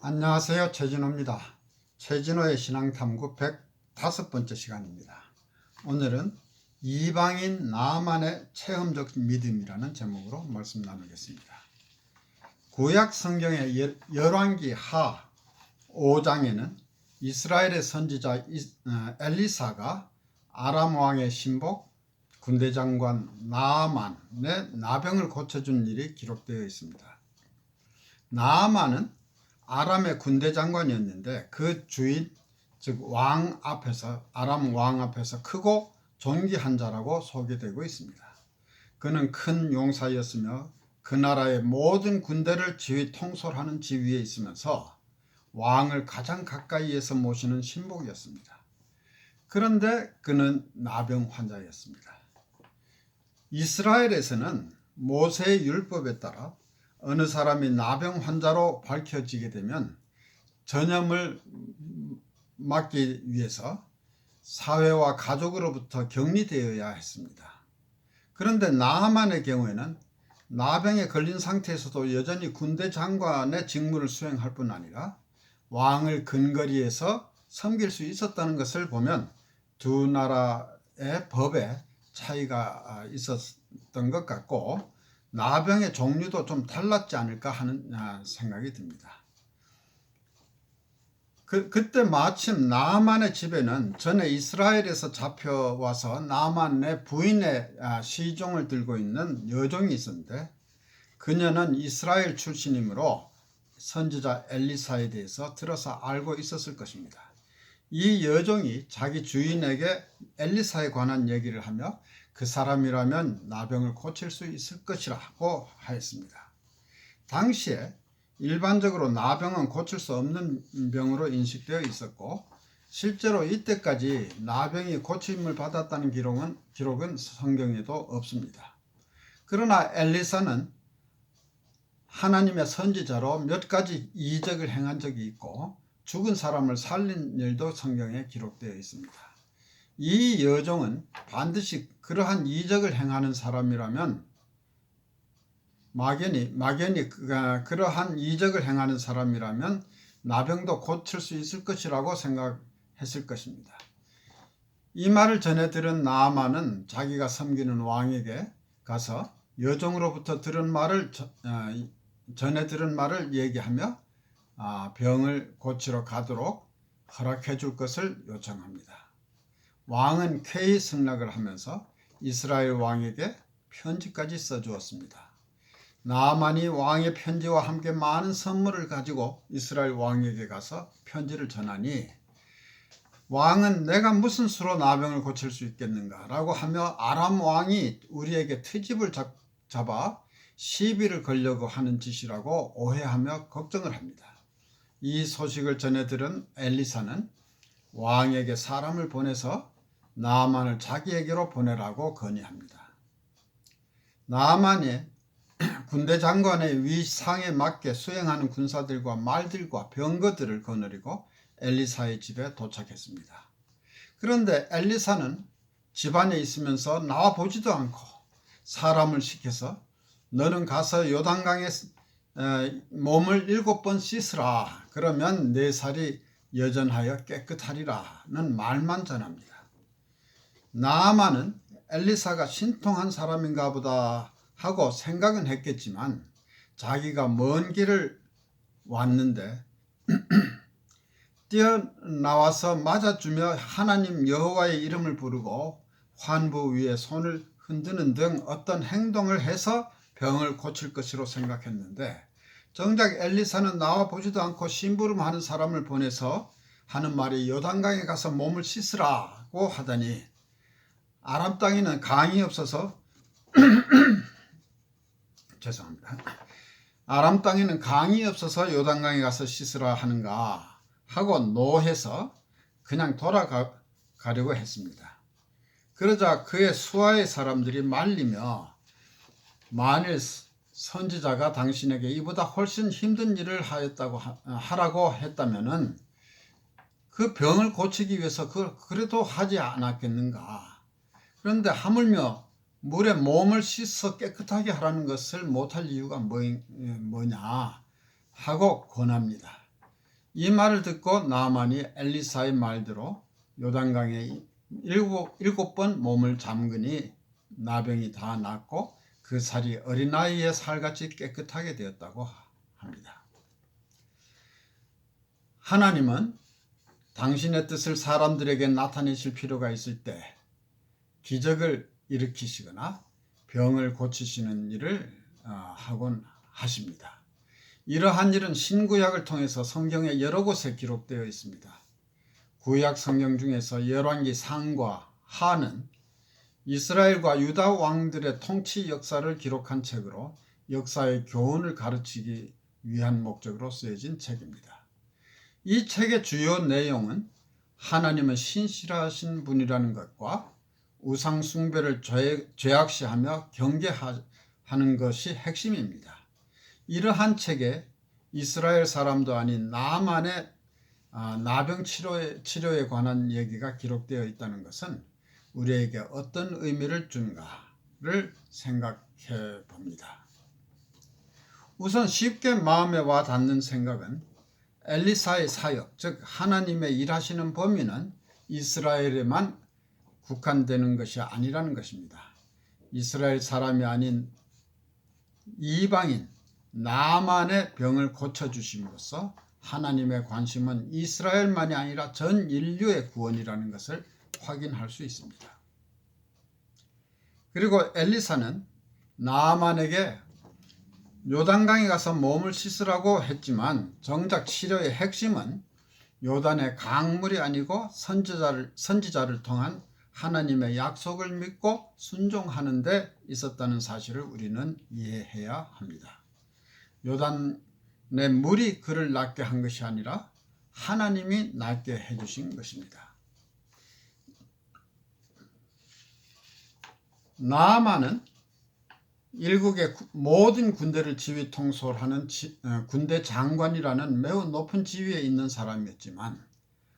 안녕하세요. 최진호입니다. 최진호의 신앙탐구 105번째 시간입니다. 오늘은 이방인 나아만의 체험적 믿음이라는 제목으로 말씀 나누겠습니다. 구약 성경의 열왕기 하 5장에는 이스라엘의 선지자 엘리사가 아람 왕의 신복 군대 장관 나아만의 나병을 고쳐준 일이 기록되어 있습니다. 나아만은 아람의 군대 장관이었는데 그 주인 즉 아람 왕 앞에서 크고 존귀한 자라고 소개되고 있습니다. 그는 큰 용사였으며 그 나라의 모든 군대를 지휘 통솔하는 지위에 있으면서 왕을 가장 가까이에서 모시는 신복이었습니다. 그런데 그는 나병 환자였습니다. 이스라엘에서는 모세의 율법에 따라 어느 사람이 나병 환자로 밝혀지게 되면 전염을 막기 위해서 사회와 가족으로부터 격리되어야 했습니다. 그런데 나아만의 경우에는 나병에 걸린 상태에서도 여전히 군대 장관의 직무를 수행할 뿐 아니라 왕을 근거리에서 섬길 수 있었다는 것을 보면 두 나라의 법에 차이가 있었던 것 같고 나병의 종류도 좀 달랐지 않을까 하는 생각이 듭니다. 그때 마침 나아만의 집에는 전에 이스라엘에서 잡혀와서 나아만의 부인의 시종을 들고 있는 여종이 있었는데 그녀는 이스라엘 출신이므로 선지자 엘리사에 대해서 들어서 알고 있었을 것입니다. 이 여종이 자기 주인에게 엘리사에 관한 얘기를 하며 그 사람이라면 나병을 고칠 수 있을 것이라고 하였습니다. 당시에 일반적으로 나병은 고칠 수 없는 병으로 인식되어 있었고 실제로 이때까지 나병이 고침을 받았다는 기록은 성경에도 없습니다. 그러나 엘리사는 하나님의 선지자로 몇 가지 이적을 행한 적이 있고 죽은 사람을 살린 일도 성경에 기록되어 있습니다. 이 여종은 반드시 그러한 이적을 행하는 사람이라면 막연히 그러한 이적을 행하는 사람이라면 나병도 고칠 수 있을 것이라고 생각했을 것입니다. 이 말을 전해 들은 나아만은 자기가 섬기는 왕에게 가서 여종으로부터 전해 들은 말을 얘기하며 병을 고치러 가도록 허락해 줄 것을 요청합니다. 왕은 쾌히 승낙을 하면서 이스라엘 왕에게 편지까지 써주었습니다. 나아만이 왕의 편지와 함께 많은 선물을 가지고 이스라엘 왕에게 가서 편지를 전하니 왕은 내가 무슨 수로 나병을 고칠 수 있겠는가 라고 하며 아람 왕이 우리에게 트집을 잡아 시비를 걸려고 하는 짓이라고 오해하며 걱정을 합니다. 이 소식을 전해 들은 엘리사는 왕에게 사람을 보내서 나아만을 자기에게로 보내라고 건의합니다. 나아만이 군대 장관의 위상에 맞게 수행하는 군사들과 말들과 병거들을 거느리고 엘리사의 집에 도착했습니다. 그런데 엘리사는 집안에 있으면서 나와 보지도 않고 사람을 시켜서 너는 가서 요단강에 몸을 7번 씻으라. 그러면 네 살이 여전하여 깨끗하리라는 말만 전합니다. 나아만은 엘리사가 신통한 사람인가 보다 하고 생각은 했겠지만 자기가 먼 길을 왔는데 뛰어나와서 맞아주며 하나님 여호와의 이름을 부르고 환부 위에 손을 흔드는 등 어떤 행동을 해서 병을 고칠 것으로 생각했는데 정작 엘리사는 나와 보지도 않고 심부름하는 사람을 보내서 하는 말이 요단강에 가서 몸을 씻으라고 하더니 아람 땅에는 강이 없어서 아람 땅에는 강이 없어서 요단강에 가서 씻으라 하는가 하고 노해서 그냥 돌아가려고 했습니다. 그러자 그의 수하의 사람들이 말리며 만일 선지자가 당신에게 이보다 훨씬 힘든 일을 하라고 했다면은 그 병을 고치기 위해서 그래도 하지 않았겠는가. 그런데 하물며 물에 몸을 씻어 깨끗하게 하라는 것을 못할 이유가 뭐냐 하고 권합니다. 이 말을 듣고 나아만이 엘리사의 말대로 요단강에 일곱 번 몸을 잠그니 나병이 다 낫고 그 살이 어린아이의 살같이 깨끗하게 되었다고 합니다. 하나님은 당신의 뜻을 사람들에게 나타내실 필요가 있을 때 기적을 일으키시거나 병을 고치시는 일을 하곤 하십니다. 이러한 일은 신구약을 통해서 성경에 여러 곳에 기록되어 있습니다. 구약 성경 중에서 열왕기 상과 하는 이스라엘과 유다 왕들의 통치 역사를 기록한 책으로 역사의 교훈을 가르치기 위한 목적으로 쓰여진 책입니다. 이 책의 주요 내용은 하나님은 신실하신 분이라는 것과 우상 숭배를 죄악시하며 경계하는 것이 핵심입니다. 이러한 책에 이스라엘 사람도 아닌 나만의 나병 치료에 관한 얘기가 기록되어 있다는 것은 우리에게 어떤 의미를 주는가를 생각해 봅니다. 우선 쉽게 마음에 와 닿는 생각은 엘리사의 사역, 즉 하나님의 일하시는 범위는 이스라엘에만 국한되는 것이 아니라는 것입니다. 이스라엘 사람이 아닌 이방인 나만의 병을 고쳐주심으로써 하나님의 관심은 이스라엘만이 아니라 전 인류의 구원이라는 것을 확인할 수 있습니다. 그리고 엘리사는 나아만에게 요단강에 가서 몸을 씻으라고 했지만 정작 치료의 핵심은 요단의 강물이 아니고 선지자를 통한 하나님의 약속을 믿고 순종하는 데 있었다는 사실을 우리는 이해해야 합니다. 요단의 물이 그를 낫게 한 것이 아니라 하나님이 낫게 해주신 것입니다. 나아만은 일국의 모든 군대를 지휘 통솔하는 군대 장관이라는 매우 높은 지위에 있는 사람이었지만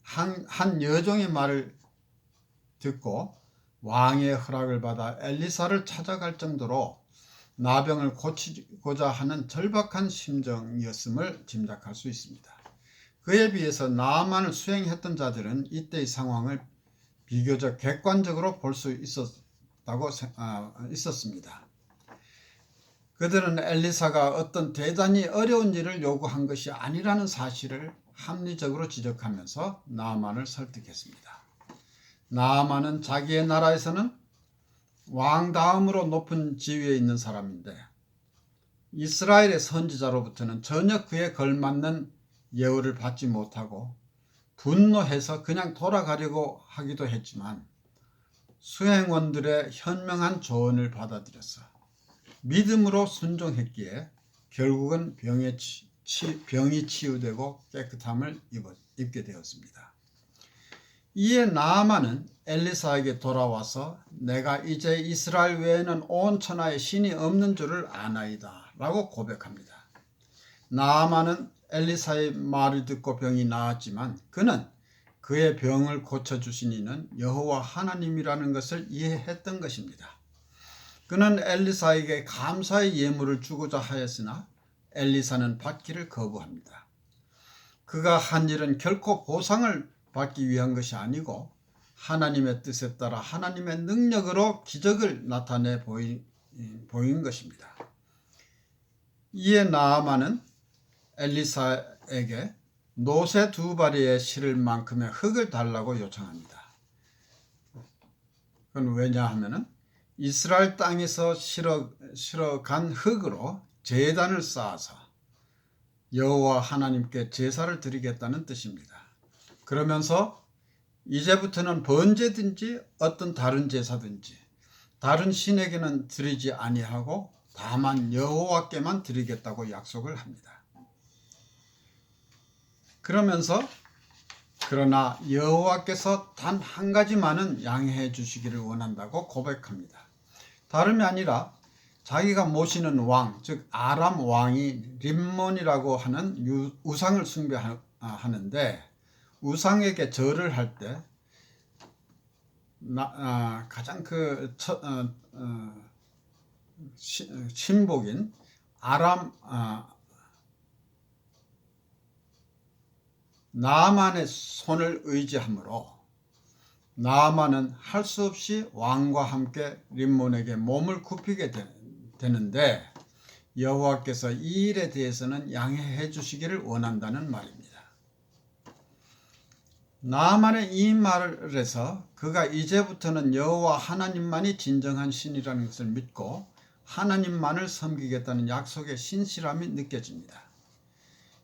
한 여종의 말을 듣고 왕의 허락을 받아 엘리사를 찾아갈 정도로 나병을 고치고자 하는 절박한 심정이었음을 짐작할 수 있습니다. 그에 비해서 나아만을 수행했던 자들은 이때의 상황을 비교적 객관적으로 볼 수 있었습니다. 그들은 엘리사가 어떤 대단히 어려운 일을 요구한 것이 아니라는 사실을 합리적으로 지적하면서 나아만을 설득했습니다. 나아만은 자기의 나라에서는 왕 다음으로 높은 지위에 있는 사람인데 이스라엘의 선지자로부터는 전혀 그에 걸맞는 예우를 받지 못하고 분노해서 그냥 돌아가려고 하기도 했지만 수행원들의 현명한 조언을 받아들였어 믿음으로 순종했기에 결국은 병이 치유되고 깨끗함을 입게 되었습니다. 이에 나아만은 엘리사에게 돌아와서 내가 이제 이스라엘 외에는 온 천하에 신이 없는 줄을 아나이다 라고 고백합니다. 나아만은 엘리사의 말을 듣고 병이 나았지만 그는 그의 병을 고쳐주신 이는 여호와 하나님이라는 것을 이해했던 것입니다. 그는 엘리사에게 감사의 예물을 주고자 하였으나 엘리사는 받기를 거부합니다. 그가 한 일은 결코 보상을 받기 위한 것이 아니고 하나님의 뜻에 따라 하나님의 능력으로 기적을 나타내 보인 것입니다. 이에 나아만은 엘리사에게 노새 2마리에 실을 만큼의 흙을 달라고 요청합니다. 그건 왜냐하면 이스라엘 땅에서 실어간 흙으로 제단을 쌓아서 여호와 하나님께 제사를 드리겠다는 뜻입니다. 그러면서 이제부터는 번제든지 어떤 다른 제사든지 다른 신에게는 드리지 아니하고 다만 여호와께만 드리겠다고 약속을 합니다. 그러나 여호와께서 단 한 가지만은 양해해 주시기를 원한다고 고백합니다. 다름이 아니라 자기가 모시는 왕, 즉 아람 왕이 림몬이라고 하는 우상을 숭배하는데 우상에게 절을 할 때 가장 신복인 나아만의 손을 의지하므로 나아만은 할 수 없이 왕과 함께 림몬에게 몸을 굽히게 되는데 여호와께서 이 일에 대해서는 양해해 주시기를 원한다는 말입니다. 나아만의 이 말을 해서 그가 이제부터는 여호와 하나님만이 진정한 신이라는 것을 믿고 하나님만을 섬기겠다는 약속의 신실함이 느껴집니다.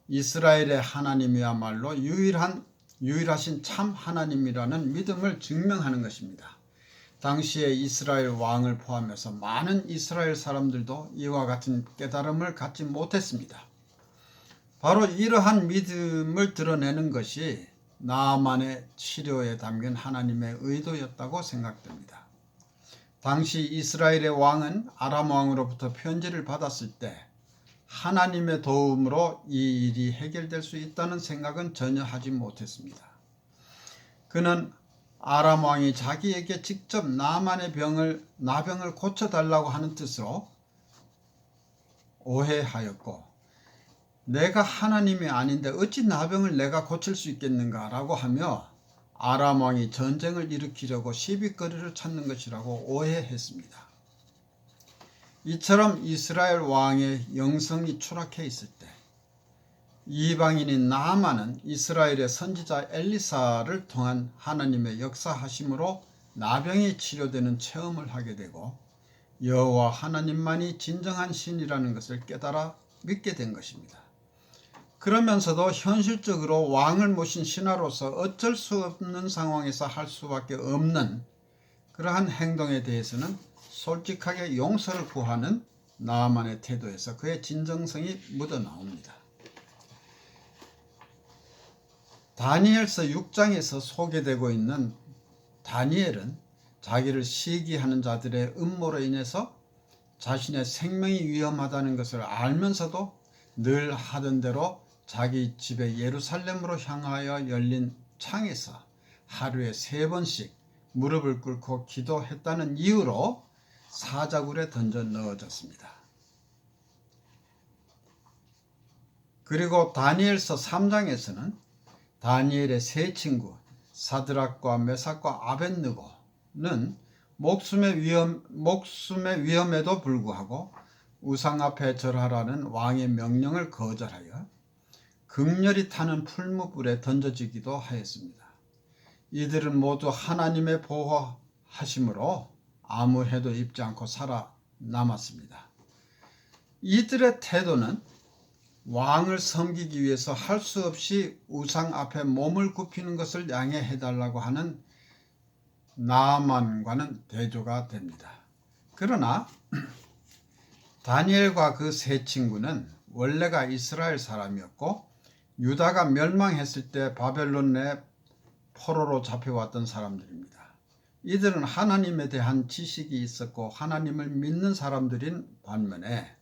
이스라엘의 하나님이야말로 유일하신 참 하나님이라는 믿음을 증명하는 것입니다. 당시에 이스라엘 왕을 포함해서 많은 이스라엘 사람들도 이와 같은 깨달음을 갖지 못했습니다. 바로 이러한 믿음을 드러내는 것이 나아만의 치료에 담긴 하나님의 의도였다고 생각됩니다. 당시 이스라엘의 왕은 아람 왕으로부터 편지를 받았을 때 하나님의 도움으로 이 일이 해결될 수 있다는 생각은 전혀 하지 못했습니다. 그는 아람 왕이 자기에게 직접 나아만의 나병을 고쳐달라고 하는 뜻으로 오해하였고, 내가 하나님이 아닌데 어찌 나병을 내가 고칠 수 있겠는가 라고 하며 아람 왕이 전쟁을 일으키려고 시비거리를 찾는 것이라고 오해했습니다. 이처럼 이스라엘 왕의 영성이 추락해 있을 때 이방인인 나아만은 이스라엘의 선지자 엘리사를 통한 하나님의 역사하심으로 나병이 치료되는 체험을 하게 되고 여호와 하나님만이 진정한 신이라는 것을 깨달아 믿게 된 것입니다. 그러면서도 현실적으로 왕을 모신 신하로서 어쩔 수 없는 상황에서 할 수밖에 없는 그러한 행동에 대해서는 솔직하게 용서를 구하는 나아만의 태도에서 그의 진정성이 묻어나옵니다. 다니엘서 6장에서 소개되고 있는 다니엘은 자기를 시기하는 자들의 음모로 인해서 자신의 생명이 위험하다는 것을 알면서도 늘 하던 대로 자기 집의 예루살렘으로 향하여 열린 창에서 하루에 3번씩 무릎을 꿇고 기도했다는 이유로 사자굴에 던져 넣어졌습니다. 그리고 다니엘서 3장에서는 다니엘의 세 친구 사드락과 메삭과 아벳느고는 목숨의 위험에도 불구하고 우상 앞에 절하라는 왕의 명령을 거절하여 극렬히 타는 풀무불에 던져지기도 하였습니다. 이들은 모두 하나님의 보호하심으로 아무 해도 입지 않고 살아남았습니다. 이들의 태도는 왕을 섬기기 위해서 할 수 없이 우상 앞에 몸을 굽히는 것을 양해해달라고 하는 나아만과는 대조가 됩니다. 그러나 다니엘과 그 세 친구는 원래가 이스라엘 사람이었고 유다가 멸망했을 때 바벨론 내 포로로 잡혀왔던 사람들입니다. 이들은 하나님에 대한 지식이 있었고 하나님을 믿는 사람들인 반면에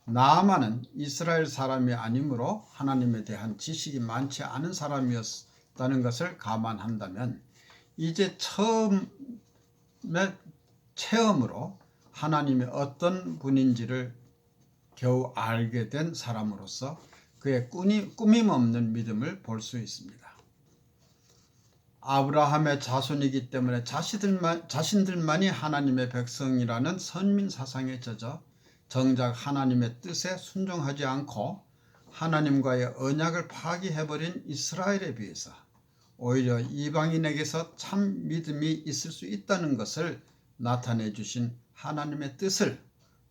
나아만은 이스라엘 사람이 아니므로 하나님에 대한 지식이 많지 않은 사람이었다는 것을 감안한다면 이제 체험으로 하나님이 어떤 분인지를 겨우 알게 된 사람으로서 그의 꾸밈없는 믿음을 볼 수 있습니다. 아브라함의 자손이기 때문에 자신들만이 하나님의 백성이라는 선민 사상에 젖어 정작 하나님의 뜻에 순종하지 않고 하나님과의 언약을 파기해버린 이스라엘에 비해서 오히려 이방인에게서 참 믿음이 있을 수 있다는 것을 나타내 주신 하나님의 뜻을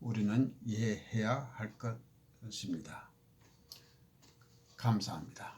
우리는 이해해야 할 것입니다. 감사합니다.